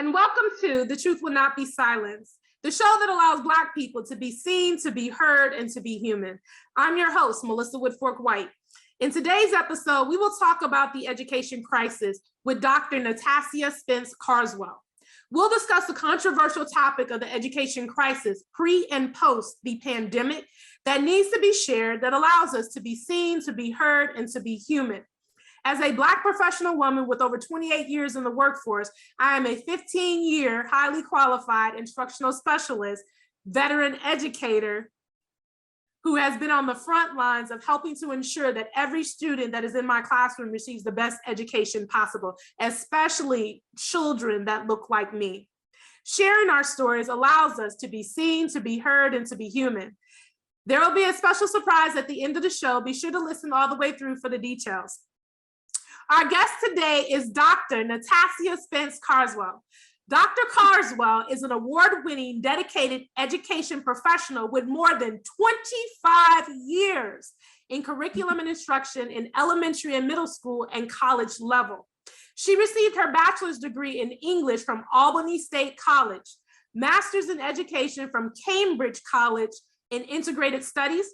and welcome to The Truth Will Not Be Silenced, the show that allows Black people to be seen, to be heard, and to be human. I'm your host, Melissa Woodfork-White. In today's episode, we will talk about the education crisis with Dr. Natassia Spence Carswell. We'll discuss the controversial topic of the education crisis pre and post the pandemic that needs to be shared, that allows us to be seen, to be heard, and to be human. As a Black professional woman with over 28 years in the workforce, I am a 15-year highly qualified instructional specialist, veteran educator who has been on the front lines of helping to ensure that every student that is in my classroom receives the best education possible, especially children that look like me. Sharing our stories allows us to be seen, to be heard, and to be human. There will be a special surprise at the end of the show. Be sure to listen all the way through for the details. Our guest today is Dr. Natassia Spence Carswell. Dr. Carswell is an award-winning, dedicated education professional with more than 25 years in curriculum and instruction in elementary and middle school and college level. She received her bachelor's degree in English from Albany State College, master's in education from Cambridge College in integrated studies,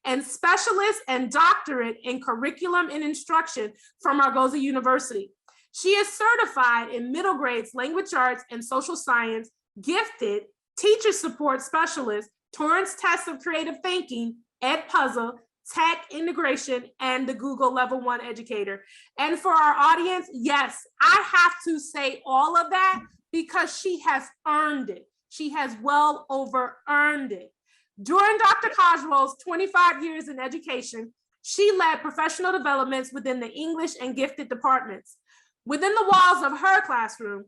and specialist and doctorate in curriculum and instruction from Argosy University. She is certified in middle grades, language arts, and social science, gifted, teacher support specialist, Torrance test of creative thinking, Edpuzzle, tech integration, and the Google Level 1 educator. And for our audience, yes, I have to say all of that because she has earned it. She has well over earned it. During Dr. Carswell's 25 years in education, she led professional developments within the English and gifted departments. Within the walls of her classroom,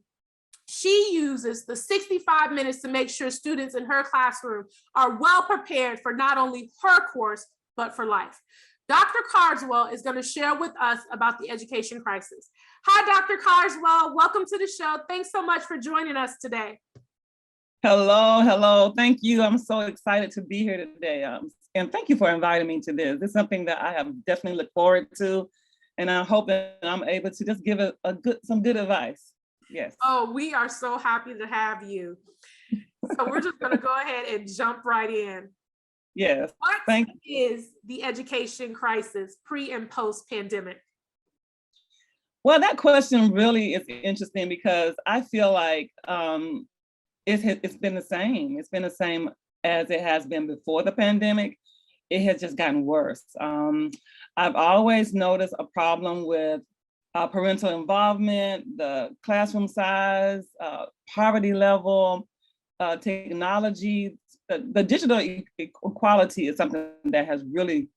she uses the 65 minutes to make sure students in her classroom are well prepared for not only her course, but for life. Dr. Carswell is going to share with us about the education crisis. Hi, Dr. Carswell. Welcome to the show. Thanks so much for joining us today. Hello. Thank you. I'm so excited to be here today. And thank you for inviting me to this. It's something that I have definitely looked forward to. And I hope that I'm able to just give some good advice. Yes. Oh, we are so happy to have you. So we're just going to go ahead and jump right in. Yes. What is the education crisis pre and post pandemic? Well, that question really is interesting because I feel like it's been the same. It's been the same as it has been before the pandemic. It has just gotten worse. I've always noticed a problem with parental involvement, the classroom size, poverty level, technology. The digital equality is something that has really,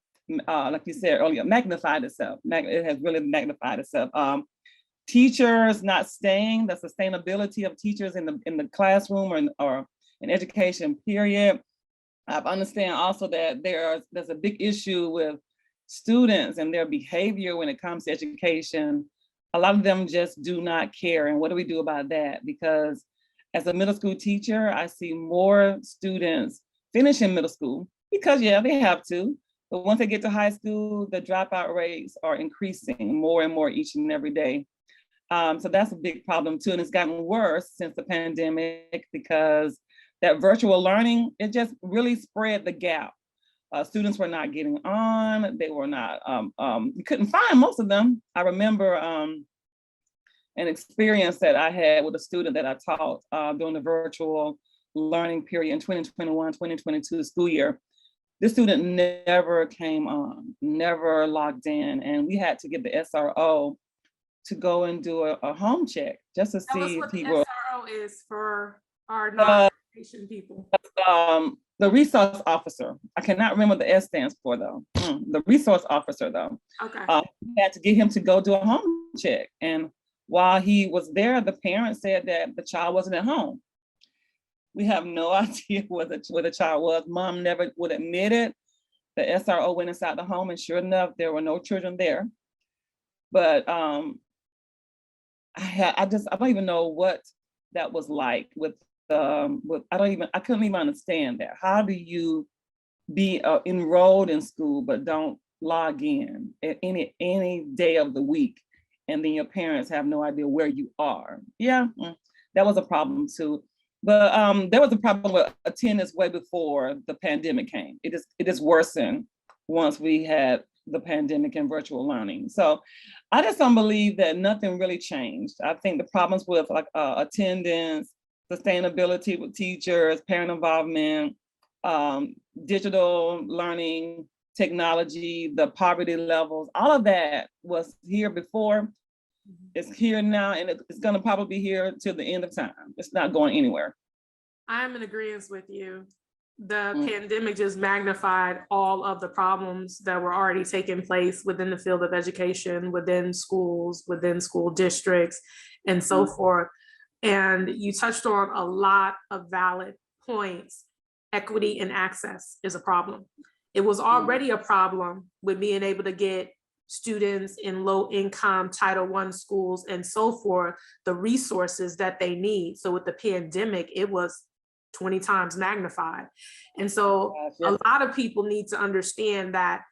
like you said earlier, magnified itself. It has really magnified itself. Teachers not staying, the sustainability of teachers in the classroom or in education, period. I understand also that there's a big issue with students and their behavior when it comes to education. A lot of them just do not care. And what do we do about that? Because as a middle school teacher, I see more students finishing middle school because, yeah, they have to. But once they get to high school, the dropout rates are increasing more and more each and every day. So that's a big problem too. And it's gotten worse since the pandemic because that virtual learning, it just really spread the gap. Students were not getting on, they were not, you couldn't find most of them. I remember an experience that I had with a student that I taught during the virtual learning period in 2021, 2022 school year. This student never came on, never logged in, and we had to get the SRO to go and do a home check just to see if people. What the SRO is for our non-education people. The resource officer. I cannot remember what the S stands for though. The resource officer though. Okay. We had to get him to go do a home check. And while he was there, the parents said that the child wasn't at home. We have no idea where the child was. Mom never would admit it. The SRO went inside the home and sure enough, there were no children there. But I don't even know what that was like with I couldn't even understand that. How do you be enrolled in school but don't log in at any day of the week, and then your parents have no idea where you are? Yeah, that was a problem too. But there was a problem with attendance way before the pandemic came. It just worsened once we had the pandemic and virtual learning. So I just don't believe that nothing really changed. I think the problems with like attendance, sustainability with teachers, parent involvement, digital learning, technology, the poverty levels, all of that was here before. It's here now, and it's going to probably be here till the end of time. It's not going anywhere. I'm in agreement with you. The pandemic just magnified all of the problems that were already taking place within the field of education, within schools, within school districts, and so forth. And you touched on a lot of valid points. Equity and access is a problem. It was already a problem with being able to get students in low income Title I schools and so forth, the resources that they need. So with the pandemic, it was 20 times magnified. And so a lot of people need to understand that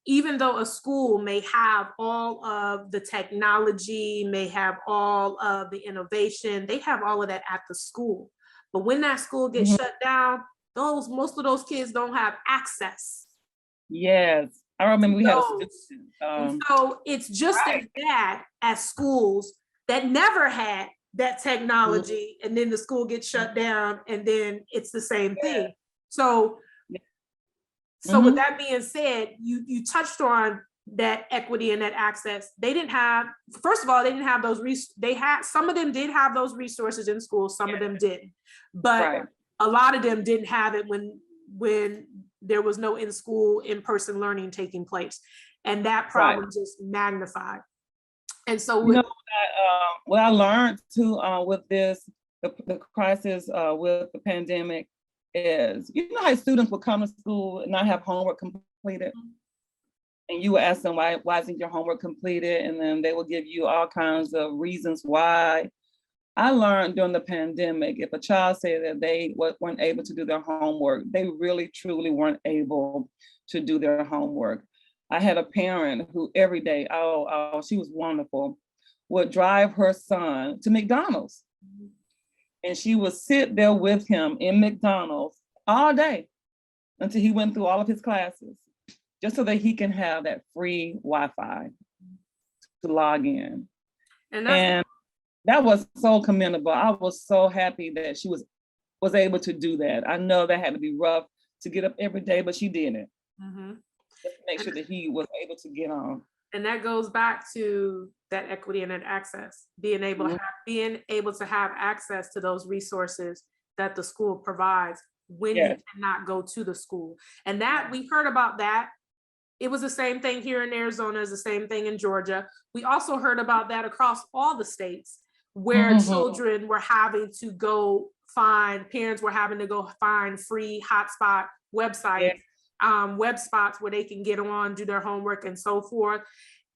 even though a school may have all of the technology, may have all of the innovation, they have all of that at the school. But when that school gets shut down, most of those kids don't have access. Yes, I remember we had a student. So it's just as bad as schools that never had that technology, and then the school gets shut down, and then it's the same thing. So with that being said, you touched on that equity and that access. They didn't have, first of all, they didn't have those, some of them did have those resources in school, some of them didn't. But a lot of them didn't have it when there was no in-school, in-person learning taking place. And that problem just magnified. And so what I learned too with this, the crisis with the pandemic is, you know how students will come to school and not have homework completed? And you will ask them, why isn't your homework completed? And then they will give you all kinds of reasons why. I learned during the pandemic, if a child said that they weren't able to do their homework, they really, truly weren't able to do their homework. I had a parent who every day, she was wonderful, would drive her son to McDonald's. And she would sit there with him in McDonald's all day until he went through all of his classes, just so that he can have that free Wi-Fi to log in. And that was so commendable. I was so happy that she was able to do that. I know that had to be rough to get up every day, but she did it. Just to make sure that he was able to get on. And that goes back to that equity and that access, being able to have access to those resources that the school provides when you cannot go to the school. And that we heard about that. It was the same thing here in Arizona, is the same thing in Georgia. We also heard about that across all the states where children were having to go parents were having to go find free hotspot websites, web spots where they can get on, do their homework and so forth.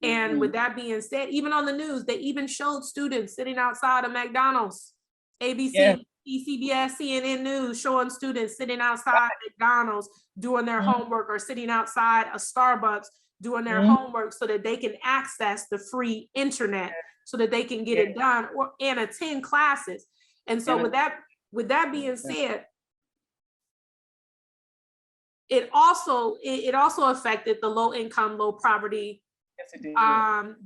And with that being said, even on the news, they even showed students sitting outside of McDonald's, ABC, CBS, CNN News, showing students sitting outside McDonald's doing their homework, or sitting outside a Starbucks doing their homework, so that they can access the free internet, so that they can get it done and attend classes. And so with that being said, it also affected the low income, low poverty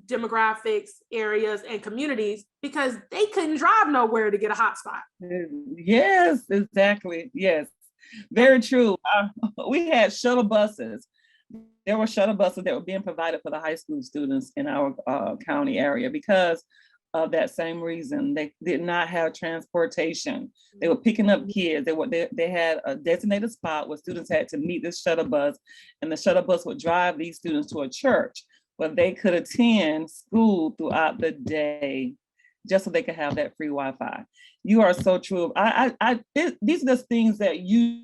demographics, areas, and communities, because they couldn't drive nowhere to get a hotspot. Yes, exactly. Yes, very true. We had shuttle buses. There were shuttle buses that were being provided for the high school students in our county area because of that same reason. They did not have transportation. They were picking up kids. They had a designated spot where students had to meet this shuttle bus, and the shuttle bus would drive these students to a church where they could attend school throughout the day, just so they could have that free Wi-Fi. You are so true. These are the things that you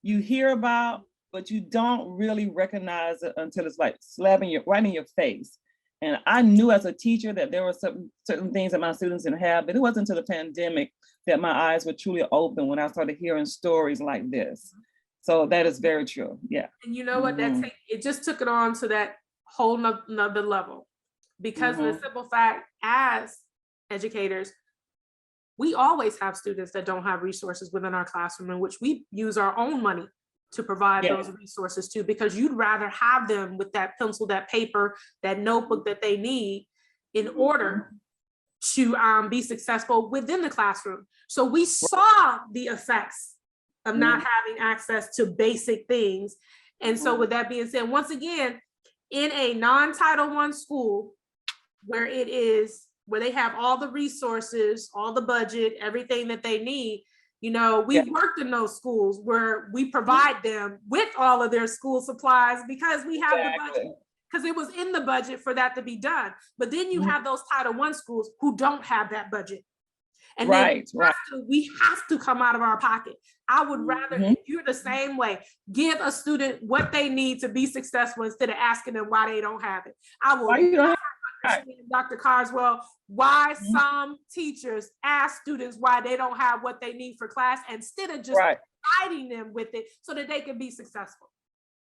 hear about, but you don't really recognize it until it's like slapping you right in your face. And I knew as a teacher that there were certain things that my students didn't have, but it wasn't until the pandemic that my eyes were truly open when I started hearing stories like this. So that is very true. Yeah. And you know what? It just took it on to that whole nother level, because of the simple fact, as educators, we always have students that don't have resources within our classroom, in which we use our own money to provide those resources to, because you'd rather have them with that pencil, that paper, that notebook that they need in order to be successful within the classroom. So we saw the effects of not having access to basic things. And so with that being said, once again, in a non-Title I school where they have all the resources, all the budget, everything that they need, you know, we've worked in those schools where we provide them with all of their school supplies because we have the budget, because it was in the budget for that to be done. But then you have those Title I schools who don't have that budget. And then we have to come out of our pocket. I would rather, if you're the same way, give a student what they need to be successful instead of asking them why they don't have it. I will understand, Dr. Carswell, why some teachers ask students why they don't have what they need for class instead of just guiding them with it so that they can be successful.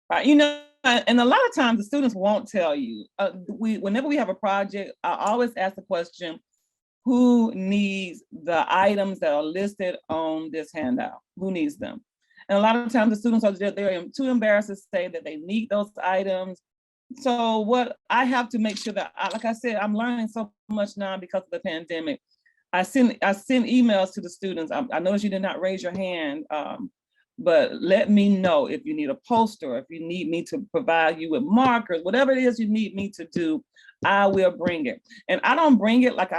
Right, you know, and a lot of times the students won't tell you. Whenever we have a project, I always ask the question, who needs the items that are listed on this handout? Who needs them? And a lot of times the students are they're too embarrassed to say that they need those items. So what I have to make sure that, like I said, I'm learning so much now because of the pandemic. I send emails to the students. I noticed you did not raise your hand, but let me know if you need a poster, if you need me to provide you with markers, whatever it is you need me to do, I will bring it. And I don't bring it like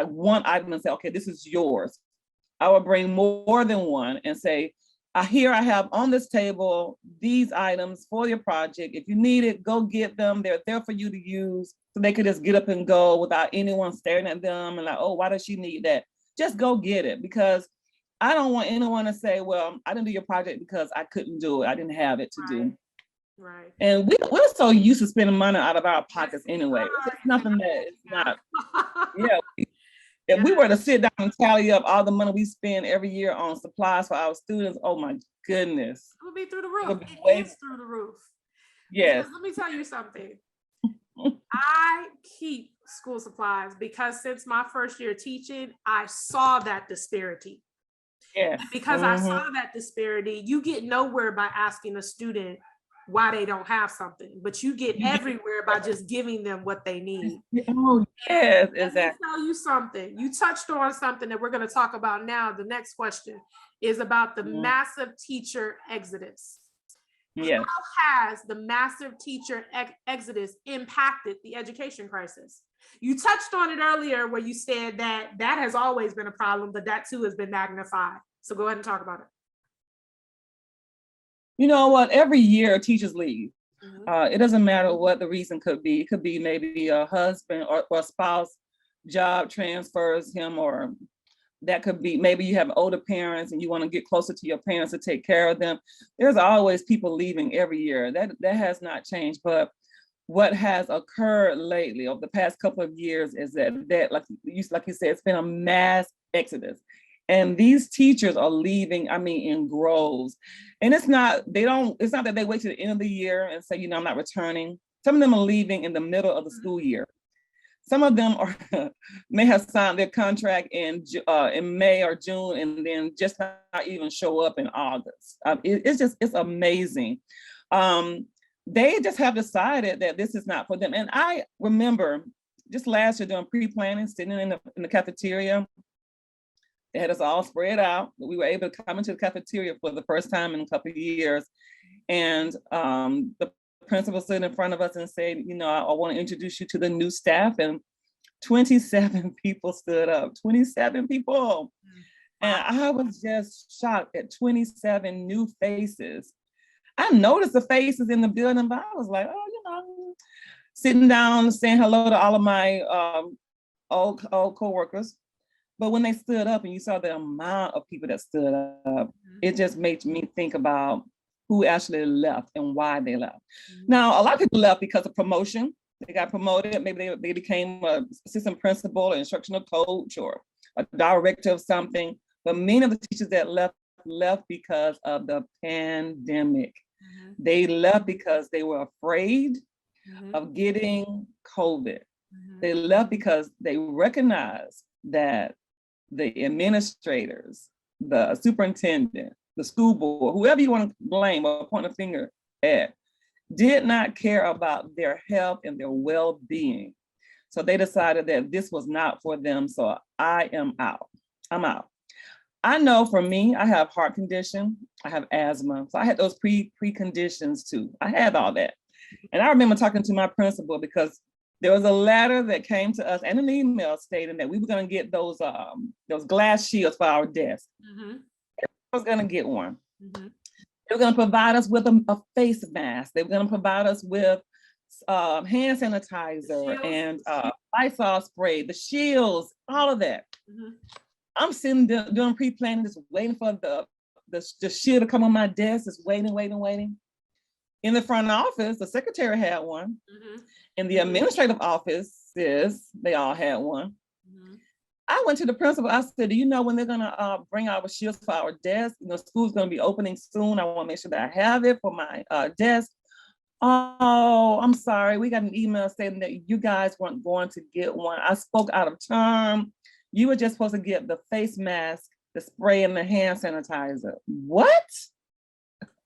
one item and say, okay, this is yours. I will bring more than one and say, here I have on this table these items for your project. If you need it, go get them. They're there for you to use. So they could just get up and go without anyone staring at them and like, oh, why does she need that? Just go get it, because I don't want anyone to say, well, I didn't do your project because I couldn't do it. I didn't have it to do. Right. And we're so used to spending money out of our pockets anyway. It's nothing that is not, If we were to sit down and tally up all the money we spend every year on supplies for our students, oh my goodness. It would be through the roof. It is through the roof. Yes. Because let me tell you something. I keep school supplies because since my first year teaching, I saw that disparity. Yes. And because I saw that disparity, you get nowhere by asking a student why they don't have something, but you get everywhere by just giving them what they need. Oh, yes, exactly. Let me tell you something. You touched on something that we're going to talk about now. The next question is about the massive teacher exodus. Yes. How has the massive teacher exodus impacted the education crisis? You touched on it earlier where you said that has always been a problem, but that too has been magnified. So go ahead and talk about it. You know what? Every year teachers leave. It doesn't matter what the reason could be. It could be maybe a husband or a spouse job transfers him, or that could be maybe you have older parents and you want to get closer to your parents to take care of them. There's always people leaving every year. That has not changed. But what has occurred lately over the past couple of years is that like you said, it's been a mass exodus. And these teachers are leaving, I mean, in groves. And it's not that they wait to the end of the year and say, I'm not returning. Some of them are leaving in the middle of the school year. Some of them may have signed their contract in May or June and then just not even show up in August. It's amazing. They just have decided that this is not for them. And I remember just last year doing pre-planning, sitting in the cafeteria. They had us all spread out. We were able to come into the cafeteria for the first time in a couple of years. And the principal stood in front of us and said, I want to introduce you to the new staff. And 27 people stood up, 27 people. And I was just shocked at 27 new faces. I noticed the faces in the building, but I was like, sitting down, saying hello to all of my old coworkers. But when they stood up and you saw the amount of people that stood up, it just made me think about who actually left and why they left. Now, a lot of people left because of promotion. They got promoted. Maybe they became an assistant principal, or instructional coach, or a director of something. But many of the teachers that left because of the pandemic. They left because they were afraid of getting COVID. They left because they recognized that the administrators, the superintendent, the school board, whoever you want to blame or point a finger at, did not care about their health and their well-being. So they decided that this was not for them. So I am out. I'm out. I know for me, I have heart condition, I have asthma. So I had those preconditions too. I had all that. And I remember talking to my principal because there was a letter that came to us and an email stating that we were going to get those glass shields for our desk. Mm-hmm. I was going to get one. Mm-hmm. They were going to provide us with a face mask. They were going to provide us with hand sanitizer and Lysol spray, the shields, all of that. Mm-hmm. I'm sitting there doing pre-planning, just waiting for the shield to come on my desk, just waiting. In the front office, the secretary had one. Mm-hmm. In the administrative offices, they all had one. Mm-hmm. I went to the principal. I said, do you know when they're going to bring our shields for our desk? You know, school's going to be opening soon. I want to make sure that I have it for my desk. Oh, I'm sorry. We got an email saying that you guys weren't going to get one. I spoke out of term. You were just supposed to get the face mask, the spray, and the hand sanitizer. What?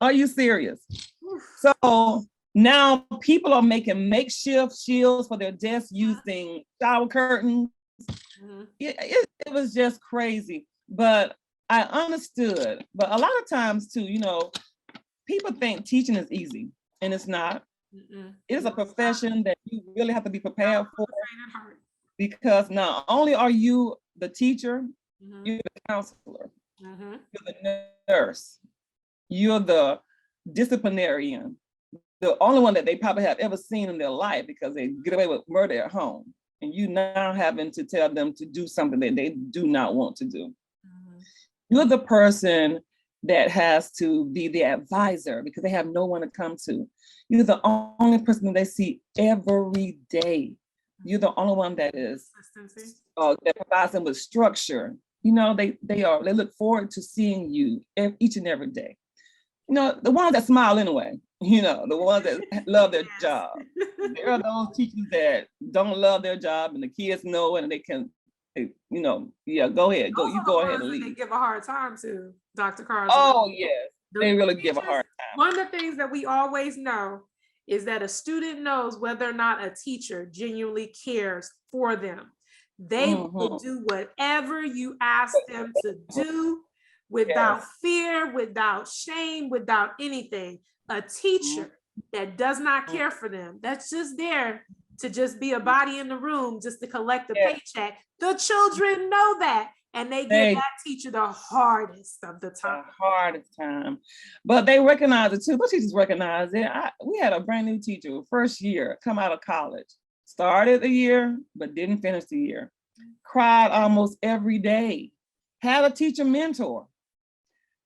Are you serious? So now people are making makeshift shields for their desks using shower curtains. Mm-hmm. It was just crazy, but I understood. But a lot of times too, you know, people think teaching is easy, and it's not. Mm-mm. It is a profession that you really have to be prepared for, because not only are you the teacher, mm-hmm. you're the counselor, mm-hmm. you're the nurse, you're the disciplinarian, the only one that they probably have ever seen in their life because they get away with murder at home. And you now having to tell them to do something that they do not want to do. Mm-hmm. You're the person that has to be the advisor because they have no one to come to. You're the only person that they see every day. You're the only one that is that provides them with structure. You know, they look forward to seeing you each and every day. You know, the ones that smile anyway, you know, the ones that love their job. There are those teachers that don't love their job and the kids know it and they can, you know, go ahead, you go ahead and leave. They give a hard time to Dr. Carswell. Oh, yes, they really give a hard time. One of the things that we always know is that a student knows whether or not a teacher genuinely cares for them. They will do whatever you ask them to do without fear, without shame, without anything. A teacher that does not care for them, that's just there to just be a body in the room, just to collect the paycheck. The children know that. And they give that teacher the hardest of the time. The hardest time. But they recognize it too. But teachers recognize it. We had a brand new teacher, first year, come out of college. Started the year, but didn't finish the year. Cried almost every day. Had a teacher mentor.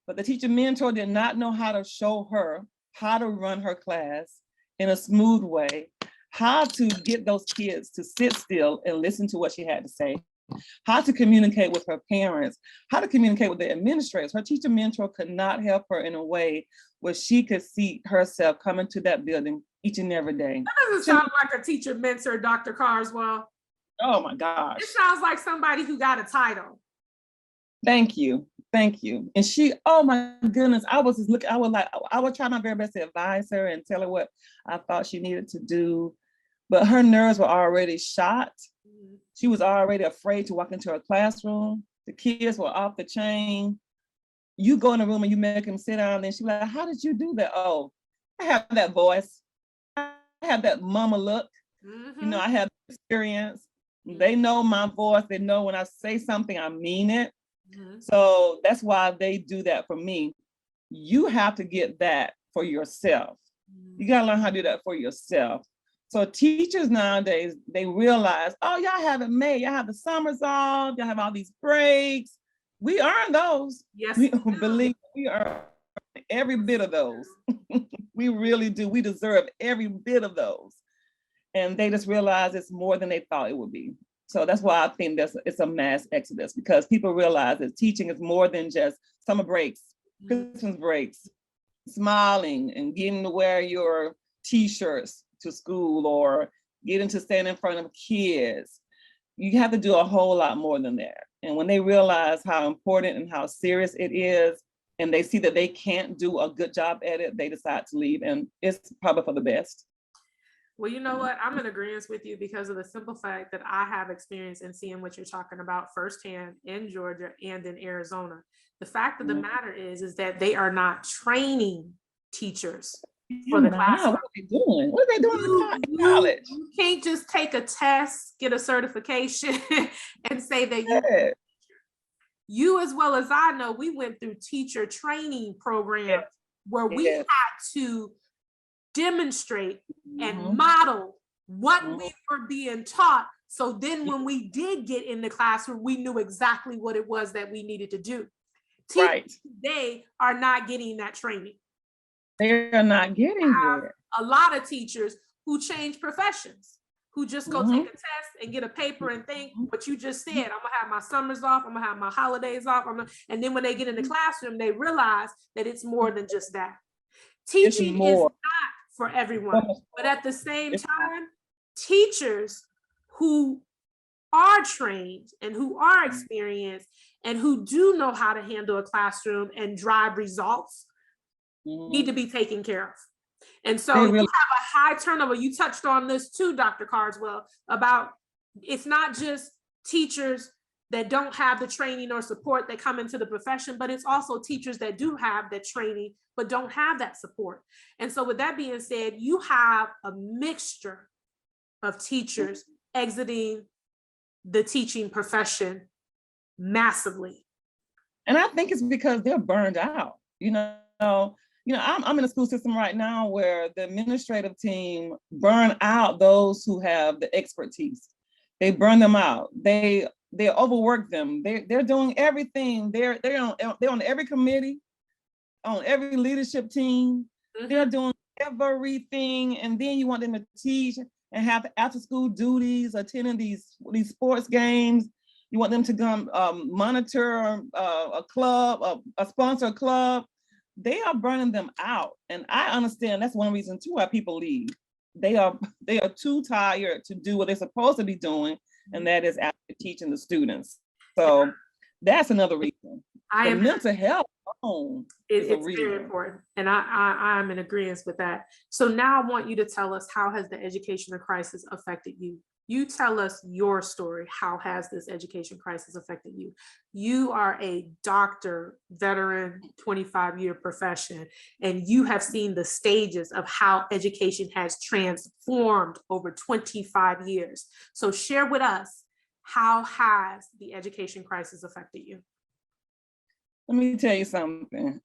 But the teacher mentor did not know how to show her how to run her class in a smooth way, how to get those kids to sit still and listen to what she had to say, how to communicate with her parents, how to communicate with the administrators. Her teacher mentor could not help her in a way where she could see herself coming to that building each and every day. That doesn't sound like a teacher mentor, Dr. Carswell. Oh my gosh. It sounds like somebody who got a title. Thank you. And she, oh my goodness, I was try my very best to advise her and tell her what I thought she needed to do. But her nerves were already shot. She was already afraid to walk into her classroom. The kids were off the chain. You go in the room and you make them sit down, and she's like, how did you do that? Oh, I have that voice. I have that mama look. Mm-hmm. You know, I have experience. Mm-hmm. They know my voice. They know when I say something, I mean it. Mm-hmm. So that's why they do that for me. You have to get that for yourself. Mm-hmm. You got to learn how to do that for yourself. So teachers nowadays, they realize, oh, y'all have it made. Y'all have the summers off. Y'all have all these breaks. We earn those. Yes, believe we earn every bit of those. We really do. We deserve every bit of those. And they just realize it's more than they thought it would be. So that's why I think it's a mass exodus, because people realize that teaching is more than just summer breaks, Christmas breaks, smiling and getting to wear your t-shirts to school or getting to stand in front of kids. you have to do a whole lot more than that. And when they realize how important and how serious it is, and they see that they can't do a good job at it, they decide to leave, and it's probably for the best. Well, you know what? I'm in agreement with you because of the simple fact that I have experience in seeing what you're talking about firsthand in Georgia and in Arizona. The fact of the matter is that they are not training teachers for the classroom. What are they doing? What are they doing in college? You can't just take a test, get a certification, and say that you, as well as I know, we went through teacher training programs where we had to demonstrate and model what we were being taught. So then when we did get in the classroom, we knew exactly what it was that we needed to do. Teachers today are not getting that training. They're not getting it. A lot of teachers who change professions, who just go take a test and get a paper and think what you just said, I'm gonna have my summers off, I'm gonna have my holidays off, and then when they get in the classroom, they realize that it's more than just that. Teaching is not for everyone, but at the same time, teachers who are trained and who are experienced and who do know how to handle a classroom and drive results need to be taken care of. And so you have a high turnover. You touched on this too, Dr. Carswell, about it's not just teachers that don't have the training or support that come into the profession, but it's also teachers that do have that training but don't have that support. And so with that being said, you have a mixture of teachers exiting the teaching profession massively. And I think it's because they're burned out. I'm in a school system right now where the administrative team burn out those who have the expertise. They burn them out. They overwork them. They're doing everything. They're on every committee, on every leadership team. They're doing everything. And then you want them to teach and have after school duties, attending these sports games. You want them to come monitor a club, a sponsor club. They are burning them out. And I understand that's one reason too why people leave. They are too tired to do what they're supposed to be doing, and that is actually teaching the students. So that's another reason. Mental health is very important, and I'm in agreement with that. So now I want you to tell us, how has the educational crisis affected you? You tell us your story. How has this education crisis affected you? You are a doctor, veteran, 25-year profession, and you have seen the stages of how education has transformed over 25 years. So share with us, how has the education crisis affected you? Let me tell you something.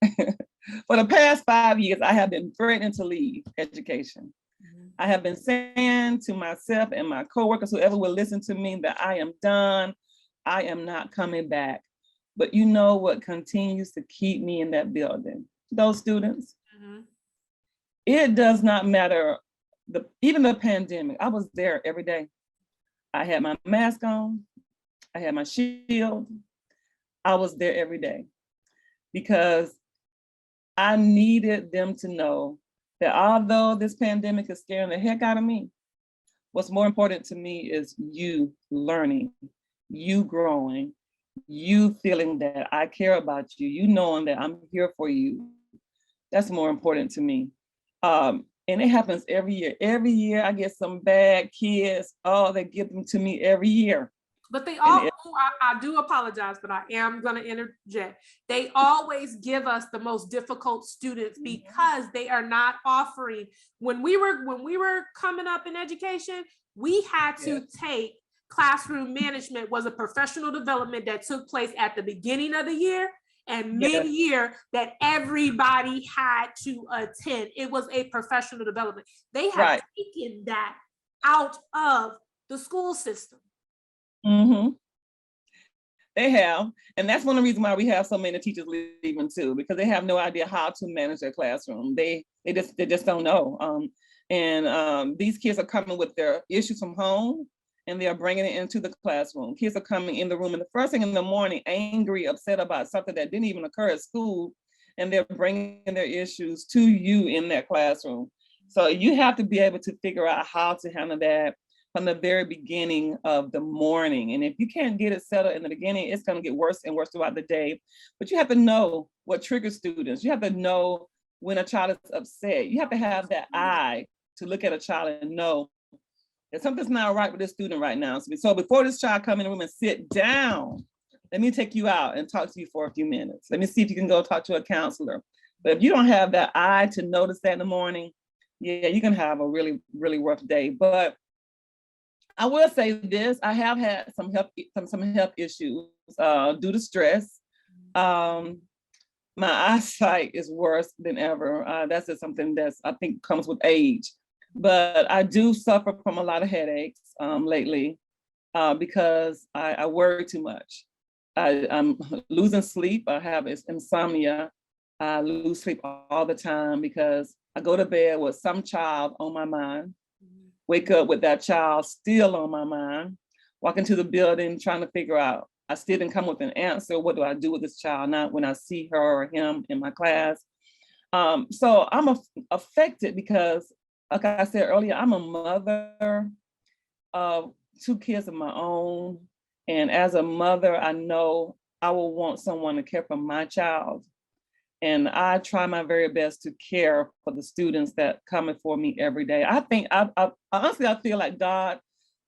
For the past 5 years, I have been threatening to leave education. I have been saying to myself and my coworkers, whoever will listen to me, that I am done. I am not coming back. But you know what continues to keep me in that building? Those students. It does not matter, even the pandemic, I was there every day. I had my mask on. I had my shield. I was there every day because I needed them to know that although this pandemic is scaring the heck out of me, what's more important to me is you learning, you growing, you feeling that I care about you, you knowing that I'm here for you. That's more important to me. And it happens every year. Every year I get some bad kids. Oh, they give them to me every year. But they all, I do apologize, but I am going to interject. They always give us the most difficult students because they are not offering. When we were coming up in education, we had to take classroom management, was a professional development that took place at the beginning of the year and mid-year that everybody had to attend. It was a professional development. They have taken that out of the school system. They have, and that's one of the reasons why we have so many teachers leaving too, because they have no idea how to manage their classroom. They just don't know. These kids are coming with their issues from home, and they are bringing it into the classroom. Kids are coming in the room, and the first thing in the morning, angry, upset about something that didn't even occur at school, and they're bringing their issues to you in that classroom. So you have to be able to figure out how to handle that. from the very beginning of the morning. And if you can't get it settled in the beginning, it's going to get worse and worse throughout the day. But you have to know what triggers students. You have to know when a child is upset. You have to have that eye to look at a child and know that something's not right with this student right now. So before this child come in the room and sit down, let me take you out and talk to you for a few minutes. Let me see if you can go talk to a counselor. But if you don't have that eye to notice that in the morning, yeah, you can have a really, really rough day. But I will say this, I have had some health issues due to stress. My eyesight is worse than ever. That's just something that's, I think, comes with age. But I do suffer from a lot of headaches lately because I worry too much. I'm losing sleep. I have insomnia. I lose sleep all the time because I go to bed with some child on my mind, wake up with that child still on my mind, walk into the building trying to figure out, I still didn't come with an answer. What do I do with this child now when I see her or him in my class? So I'm affected because, like I said earlier, I'm a mother of 2 kids of my own. And as a mother, I know I will want someone to care for my child. And I try my very best to care for the students that come before me every day. I think, honestly, I feel like God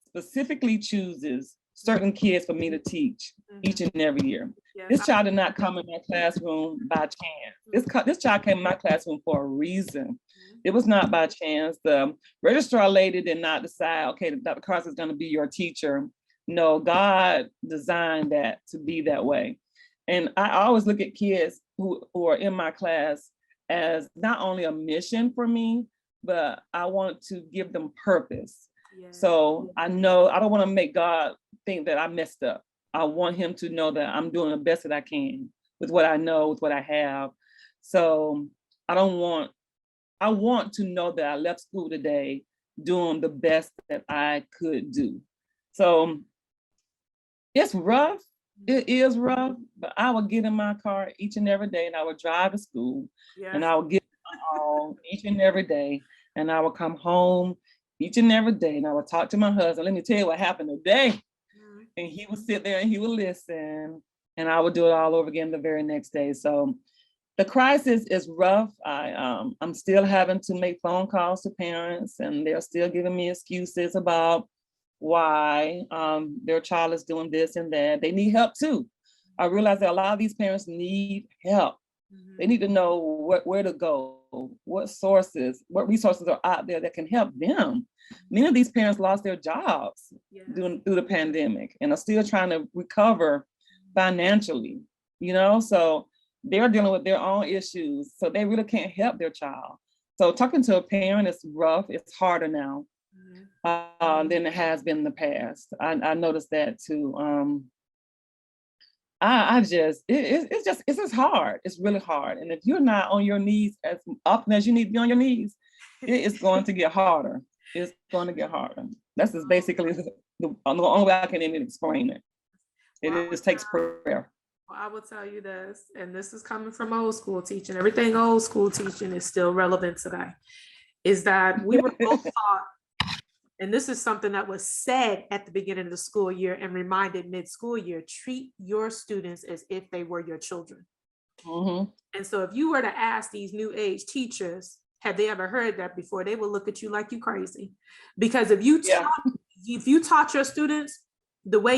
specifically chooses certain kids for me to teach each and every year. Yes. This child did not come in my classroom by chance. This child came in my classroom for a reason. It was not by chance. The registrar lady did not decide, okay, Dr. Carswell is going to be your teacher. No, God designed that to be that way. And I always look at kids who are in my class as not only a mission for me, but I want to give them purpose. Yes. So I know I don't want to make God think that I messed up. I want him to know that I'm doing the best that I can with what I know, with what I have. So I want to know that I left school today doing the best that I could do. So it's rough. It is rough, but I would get in my car each and every day and I would drive to school. Yes. And I would get my all each and every day. And I would come home each and every day and I would talk to my husband. Let me tell you what happened today. And he would sit there and he would listen and I would do it all over again the very next day. So the crisis is rough. I'm still having to make phone calls to parents and they're still giving me excuses about why their child is doing this and that. They need help too. I realize that a lot of these parents need help. They need to know where to go, what resources are out there that can help them. Many of these parents lost their jobs through the pandemic and are still trying to recover financially, so they're dealing with their own issues. So they really can't help their child. So talking to a parent is rough. It's harder now than it has been in the past. I noticed that too. It's just hard. It's really hard. And if you're not on your knees as often as you need to be on your knees, it is going to get harder. It's going to get harder. That's just basically the only way I can even explain it. It just takes prayer. Well, I will tell you this, and this is coming from old school teaching. Everything old school teaching is still relevant today. Is that we were both taught, and this is something that was said at the beginning of the school year and reminded mid-school year, treat your students as if they were your children. Mm-hmm. And so if you were to ask these new age teachers, had they ever heard that before, they would look at you like you crazy. Because if you taught your students the way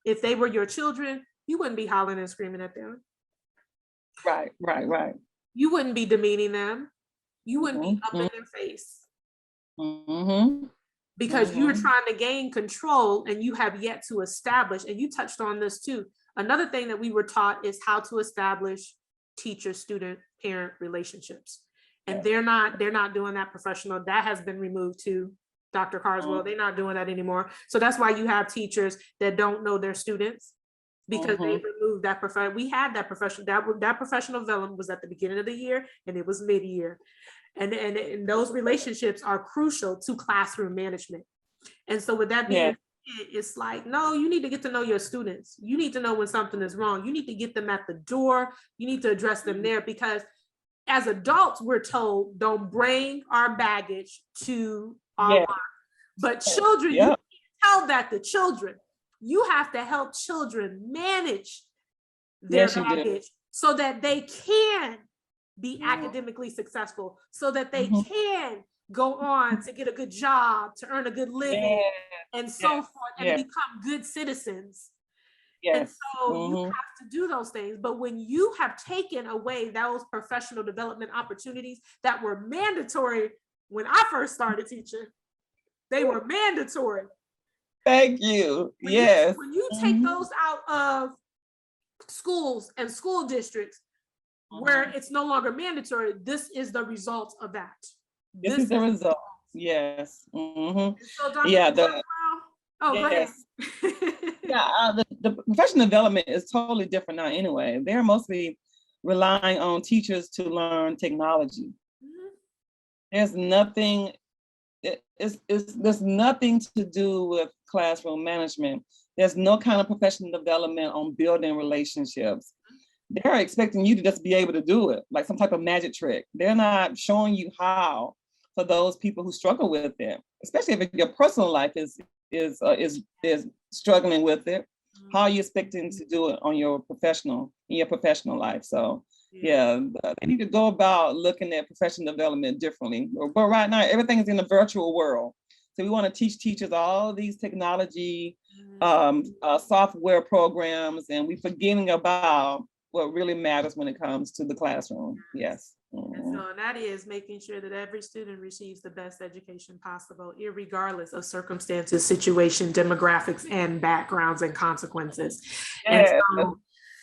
if they were your children, you wouldn't be hollering and screaming at them. Right. You wouldn't be demeaning them. You wouldn't be up in their face. Mm-hmm. Because you're trying to gain control and you have yet to establish, and you touched on this too. Another thing that we were taught is how to establish teacher, student, parent relationships. And they're not doing that professional. That has been removed too, Dr. Carswell. They're not doing that anymore. So that's why you have teachers that don't know their students because they removed that profession. We had that professional, that professional development was at the beginning of the year and it was mid-year. And those relationships are crucial to classroom management. And so with that being said, it's like, no, you need to get to know your students. You need to know when something is wrong. You need to get them at the door. You need to address them there, because as adults, we're told, don't bring our baggage to our work. But children, you Yeah. can't tell that to children. You have to help children manage their Yes, you do. baggage so that they can be academically successful, so that they can go on to get a good job, to earn a good living, and so forth, and to become good citizens. And Yes. so you have to do those things. But when you have taken away those professional development opportunities that were mandatory when I first started teaching, they were mandatory. Thank you. When Yes. when you take those out of schools and school districts where it's no longer mandatory, this is the result of that. This is the result. Yes. So Dr. Yeah. Go ahead. Yeah. The professional development is totally different now. Anyway, they're mostly relying on teachers to learn technology. There's nothing. There's nothing to do with classroom management. There's no kind of professional development on building relationships. They're expecting you to just be able to do it, like some type of magic trick. They're not showing you how for those people who struggle with it, especially if your personal life is struggling with it. How are you expecting to do it on in your professional life? So yeah, they need to go about looking at professional development differently. But right now, everything is in the virtual world. So we want to teach teachers all these technology, software programs, and we're forgetting about what really matters when it comes to the classroom. Yes. And so that is making sure that every student receives the best education possible, irregardless of circumstances, situation, demographics, and backgrounds and consequences. And so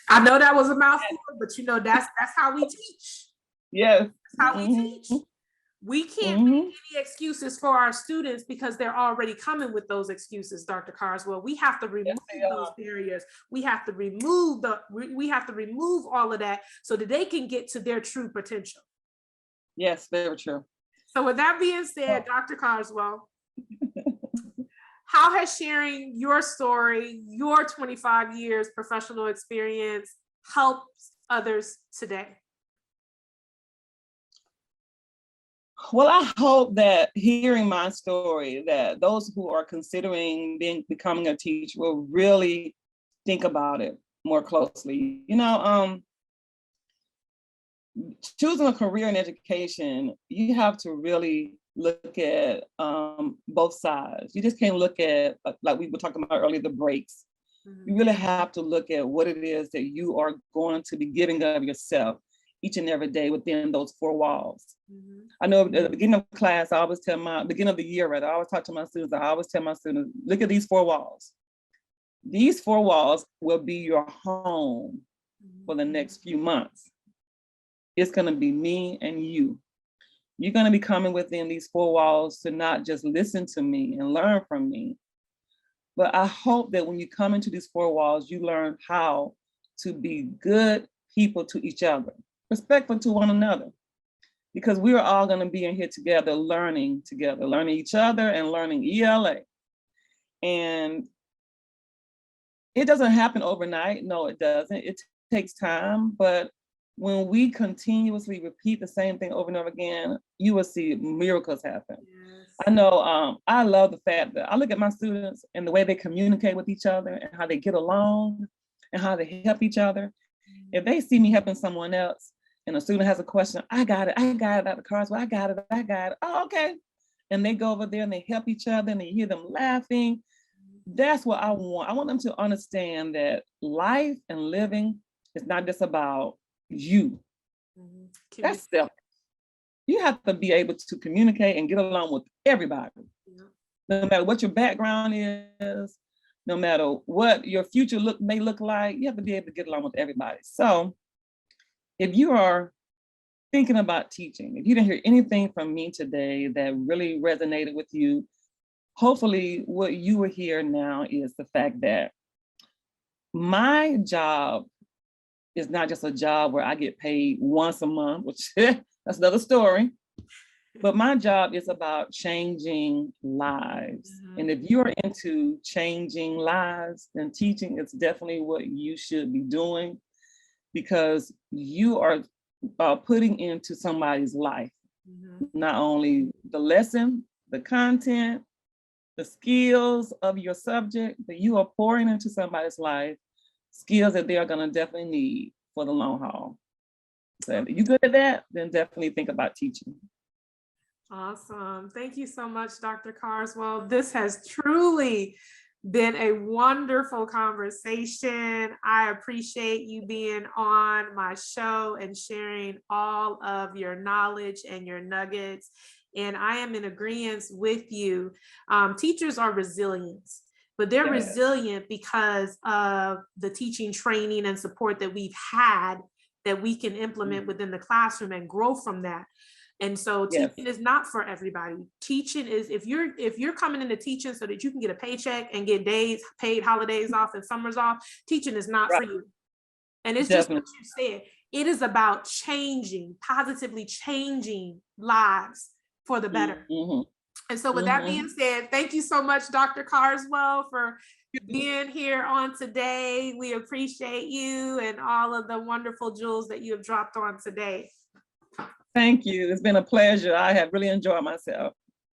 I know that was a mouthful, but that's how we teach. Yes. That's how we teach. We can't make any excuses for our students because they're already coming with those excuses, Dr. Carswell. We have to remove those barriers. We have to remove all of that so that they can get to their true potential. Yes, very true. So with that being said, Dr. Carswell, how has sharing your story, your 25 years professional experience helped others today? Well, I hope that hearing my story, that those who are considering becoming a teacher will really think about it more closely. Choosing a career in education, you have to really look at both sides. You just can't look at, like we were talking about earlier, the breaks. You really have to look at what it is that you are going to be giving of yourself each and every day within those four walls. I know at the beginning of class, I always beginning of the year, I always talk to my students, look at these four walls. These four walls will be your home for the next few months. It's gonna be me and you. You're gonna be coming within these four walls to not just listen to me and learn from me, but I hope that when you come into these four walls, you learn how to be good people to each other, respectful to one another, because we're all going to be in here together, learning each other and learning ELA. And it doesn't happen overnight. No, it doesn't. It takes time. But when we continuously repeat the same thing over and over again, you will see miracles happen. Yes. I know, I love the fact that I look at my students and the way they communicate with each other and how they get along and how they help each other. If they see me helping someone else and a student has a question, I got it, Dr. Carswell, I got it. Oh, okay. And they go over there and they help each other and they hear them laughing. That's what I want. I want them to understand that life and living is not just about you. That's self. You have to be able to communicate and get along with everybody. No matter what your background is, no matter what your future may look like, you have to be able to get along with everybody. So if you are thinking about teaching, if you didn't hear anything from me today that really resonated with you, hopefully what you will hear now is the fact that my job is not just a job where I get paid once a month, which that's another story. But my job is about changing lives. And if you're into changing lives, then teaching is definitely what you should be doing, because you are putting into somebody's life, not only the lesson, the content, the skills of your subject, that you are pouring into somebody's life, skills that they are going to definitely need for the long haul. So if you're good at that, then definitely think about teaching. Awesome. Thank you so much, Dr. Carswell. This has truly been a wonderful conversation. I appreciate you being on my show and sharing all of your knowledge and your nuggets. And I am in agreement with you. Teachers are resilient, but they're resilient because of the teaching training and support that we've had that we can implement within the classroom and grow from that. And so teaching is not for everybody. Teaching is, if you're coming into teaching so that you can get a paycheck and get days, paid holidays off and summers off, teaching is not for you. And it's just what you said. It is about changing, positively changing lives for the better. And so with that being said, thank you so much, Dr. Carswell, for being here on today. We appreciate you and all of the wonderful jewels that you have dropped on today. Thank you. It's been a pleasure. I have really enjoyed myself.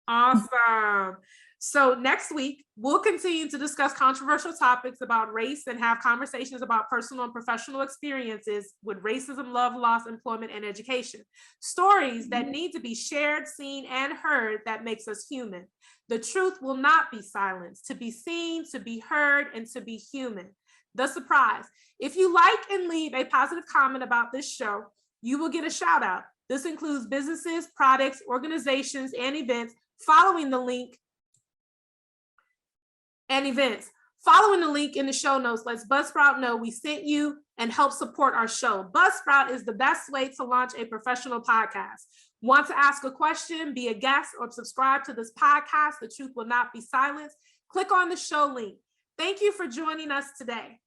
Awesome. So next week, we'll continue to discuss controversial topics about race and have conversations about personal and professional experiences with racism, love, loss, employment, and education. Stories that need to be shared, seen, and heard that makes us human. The truth will not be silenced, to be seen, to be heard, and to be human. The surprise. If you like and leave a positive comment about this show, you will get a shout out. This includes businesses, products, organizations, and events following the link in the show notes. Let's Buzzsprout know we sent you and help support our show. Buzzsprout is the best way to launch a professional podcast. Want to ask a question, be a guest, or subscribe to this podcast? The truth will not be silenced. Click on the show link. Thank you for joining us today.